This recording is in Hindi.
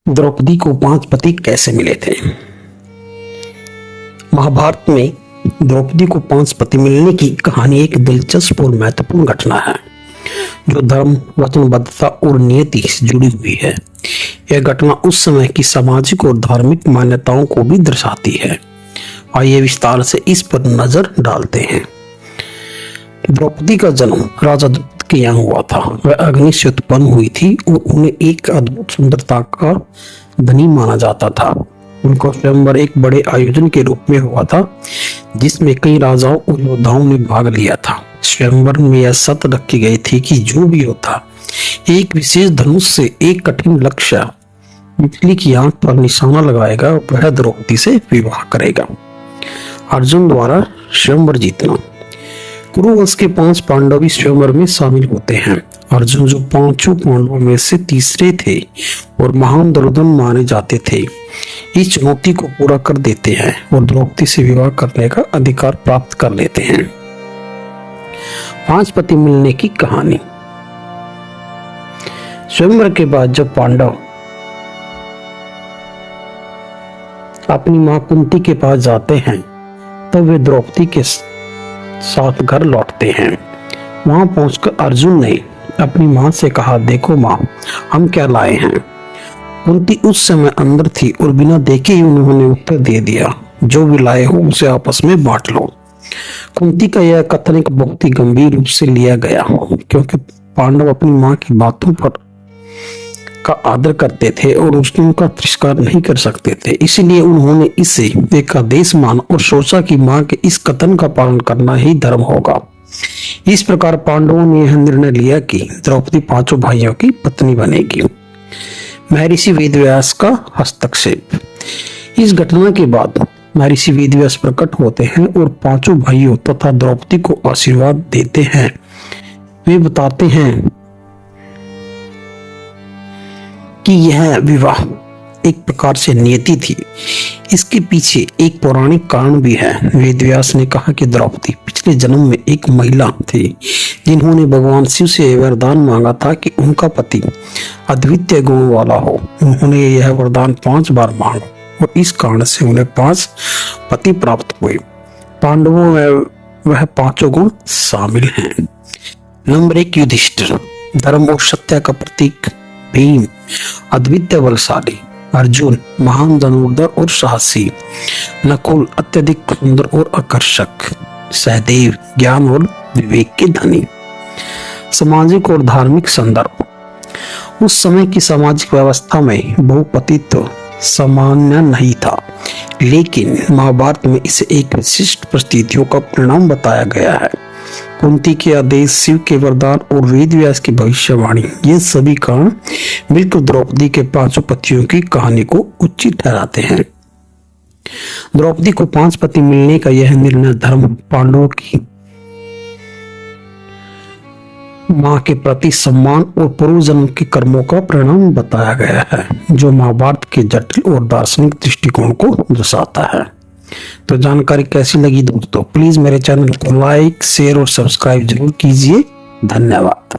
द्रौपदी को 5 पति कैसे मिले थे। महाभारत में द्रौपदी को 5 पति मिलने की कहानी एक दिलचस्प और महत्वपूर्ण घटना है जो धर्म, वचनबद्धता और नियति से जुड़ी हुई है। यह घटना उस समय की सामाजिक और धार्मिक मान्यताओं को भी दर्शाती है। आइए विस्तार से इस पर नजर डालते हैं। द्रौपदी का जन्म राजा द्रुपद के यहाँ हुआ था। वह अग्नि से उत्पन्न हुई थी और उन्हें एक अद्भुत सुंदरता का धनी माना जाता था। उनका स्वयंवर एक बड़े आयोजन के रूप में हुआ था जिसमें कई राजाओं और योद्धाओं ने भाग लिया था। स्वयंवर में यह शर्त रखी गई थी कि जो भी योद्धा एक विशेष धनुष से एक कठिन लक्ष्य बिजली की आंख पर निशाना लगाएगा वह द्रौपदी से विवाह करेगा। अर्जुन द्वारा स्वयंवर जीतना। कुरुवंश के 5 पांडव इस स्वयंवर में शामिल होते हैं। अर्जुन जो 5 पांडवों में से तीसरे थे और महान दुर्योधन माने जाते थे, इस चुनौती को पूरा कर देते हैं और द्रौपदी से विवाह करने का अधिकार प्राप्त कर लेते हैं। 5 पति मिलने की कहानी। स्वयंवर के बाद जब पांडव अपनी मां कुंती के पास जाते हैं तब वे द्रौपदी के साथ घर लौटते हैं। वहां पहुंचकर अर्जुन ने अपनी मां से कहा, देखो मां, हम क्या लाए हैं। कुंती उस समय अंदर थी और बिना देखे ही उन्होंने उत्तर दे दिया, जो भी लाए हो उसे आपस में बांट लो। कुंती का यह कथन एक बहुत ही गंभीर रूप से लिया गया क्योंकि पांडव अपनी मां की बातों पर का आदर करते थे और उनका तिरस्कार नहीं कर सकते थे। इसलिए उन्होंने इसे एक आदेश माना और सोचा कि मां के इस कथन का पालन करना ही धर्म होगा। इस प्रकार पांडवों ने यह निर्णय लिया कि द्रौपदी 5 भाइयों की पत्नी बनेगी। महर्षि वेदव्यास का हस्तक्षेप। इस घटना के बाद महर्षि वेदव्यास प्रकट होते हैं और 5 भाइयों तथा द्रौपदी को आशीर्वाद देते हैं। वे बताते हैं कि यह विवाह एक प्रकार से नियति थी। इसके पीछे एक पौराणिक कारण भी है। वेदव्यास ने कहा कि द्रौपदी पिछले जन्म में एक महिला थी जिन्होंने भगवान शिव से वरदान मांगा था कि उनका पति अद्वितीय गुण वाला हो। उन्होंने यह वरदान 5 बार मांगा और इस कारण से उन्हें 5 पति प्राप्त हुए। पांडवों में वह 5 गुण शामिल हैं। नंबर 1, युधिष्ठिर, धर्म और सत्य का प्रतीक। भीम, अद्वितीय बलशाली। अर्जुन, महान धनुर्धर और साहसी। नकुल, अत्यधिक सुंदर और आकर्षक। सहदेव, ज्ञान और विवेक के धनी। सामाजिक और धार्मिक संदर्भ। उस समय की सामाजिक व्यवस्था में बहुपतित्व सामान्य नहीं था, लेकिन महाभारत में इसे एक विशिष्ट परिस्थितियों का परिणाम बताया गया है। कुंती के आदेश, शिव के वरदान और वेदव्यास की भविष्यवाणी, ये सभी कारण मिलकर द्रौपदी के 5 पतियों की कहानी को उचित ठहराते हैं। द्रौपदी को 5 पति मिलने का यह निर्णय धर्म, पांडवों की मां के प्रति सम्मान और पूर्व जन्म के कर्मों का परिणाम बताया गया है, जो महाभारत के जटिल और दार्शनिक दृष्टिकोण को दर्शाता है। तो जानकारी कैसी लगी दोस्तों, प्लीज मेरे चैनल को लाइक, शेयर और सब्सक्राइब जरूर कीजिए। धन्यवाद।